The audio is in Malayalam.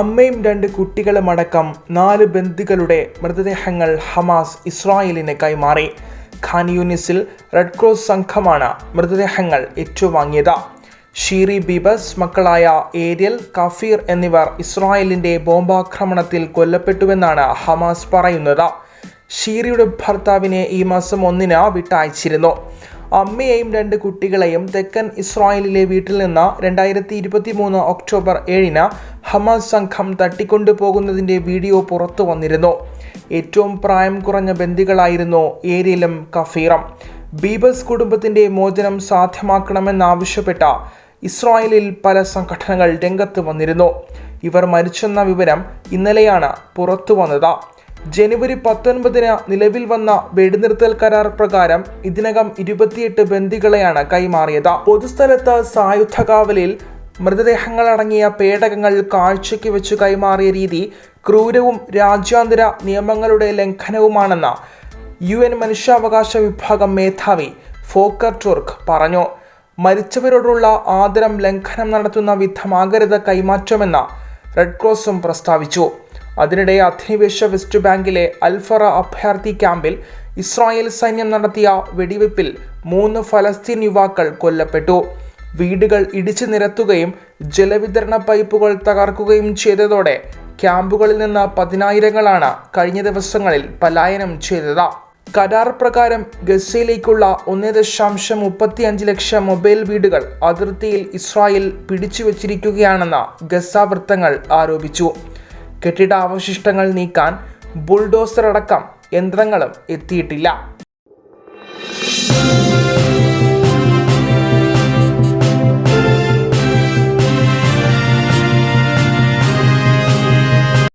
അമ്മയും 2 കുട്ടികളുമടക്കം 4 ബന്ദികളുടെ മൃതദേഹങ്ങൾ ഹമാസ് ഇസ്രായേലിന് കൈമാറി. ഖാൻ യൂനിസിൽ റെഡ് ക്രോസ് സംഘമാണ് മൃതദേഹങ്ങൾ ഏറ്റുവാങ്ങിയത്. ഷീറി ബീബസ് മക്കളായ ഏരിയൽ, കഫീർ എന്നിവർ ഇസ്രായേലിന്റെ ബോംബാക്രമണത്തിൽ കൊല്ലപ്പെട്ടുവെന്നാണ് ഹമാസ് പറയുന്നത്. ഷീറിയുടെ ഭർത്താവിനെ ഈ മാസം 1-ന് വിട്ടയച്ചിരുന്നു. അമ്മയെയും 2 കുട്ടികളെയും തെക്കൻ ഇസ്രായേലിലെ വീട്ടിൽ നിന്ന് 2023 ഒക്ടോബർ 7-ന് ഹമാസ് സംഘം തട്ടിക്കൊണ്ടുപോകുന്നതിൻ്റെ വീഡിയോ പുറത്തു വന്നിരുന്നു. ഏറ്റവും പ്രായം കുറഞ്ഞ ബന്ദികളായിരുന്നു ഏരിയലും കഫീറും. ബീബസ് കുടുംബത്തിൻ്റെ മോചനം സാധ്യമാക്കണമെന്നാവശ്യപ്പെട്ട ഇസ്രായേലിൽ പല സംഘടനകൾ രംഗത്ത് വന്നിരുന്നു. ഇവർ മരിച്ചെന്ന വിവരം ഇന്നലെയാണ് പുറത്തു വന്നത്. ജനുവരി 19-ന് നിലവിൽ വന്ന വെടിനിർത്തൽ കരാർ പ്രകാരം ഇതിനകം 28 ബന്ദികളെയാണ് കൈമാറിയത്. പൊതുസ്ഥലത്ത് സായുധ കാവലിൽ മൃതദേഹങ്ങളടങ്ങിയ പേടകങ്ങൾ കാഴ്ചയ്ക്ക് വെച്ച് കൈമാറിയ രീതി ക്രൂരവും രാജ്യാന്തര നിയമങ്ങളുടെ ലംഘനവുമാണെന്ന് UN മനുഷ്യാവകാശ വിഭാഗം മേധാവി ഫോക്കർ ടുർക്ക് പറഞ്ഞു. മരിച്ചവരോടുള്ള ആദരം ലംഘനം നടത്തുന്ന വിധമാകരുത് കൈമാറ്റമെന്ന് റെഡ് ക്രോസും പ്രസ്താവിച്ചു. അതിനിടെ അധിനിവേശ വെസ്റ്റ് ബാങ്കിലെ അൽഫറ അഭയാർത്ഥി ക്യാമ്പിൽ ഇസ്രായേൽ സൈന്യം നടത്തിയ വെടിവെപ്പിൽ 3 ഫലസ്തീൻ യുവാക്കൾ കൊല്ലപ്പെട്ടു. വീടുകൾ ഇടിച്ചു നിരത്തുകയും ജലവിതരണ പൈപ്പുകൾ തകർക്കുകയും ചെയ്തതോടെ ക്യാമ്പുകളിൽ നിന്ന് 10,000-ങ്ങളാണ് കഴിഞ്ഞ ദിവസങ്ങളിൽ പലായനം ചെയ്തത്. കരാർ പ്രകാരം ഗസയിലേക്കുള്ള 1.35 ലക്ഷം മൊബൈൽ വീടുകൾ അതിർത്തിയിൽ ഇസ്രായേൽ പിടിച്ചുവച്ചിരിക്കുകയാണെന്ന് ഗസ വൃത്തങ്ങൾ ആരോപിച്ചു. കെട്ടിടാവശിഷ്ടങ്ങൾ നീക്കാൻ ബുൾഡോസർ അടക്കം യന്ത്രങ്ങളും എത്തിയിട്ടില്ല.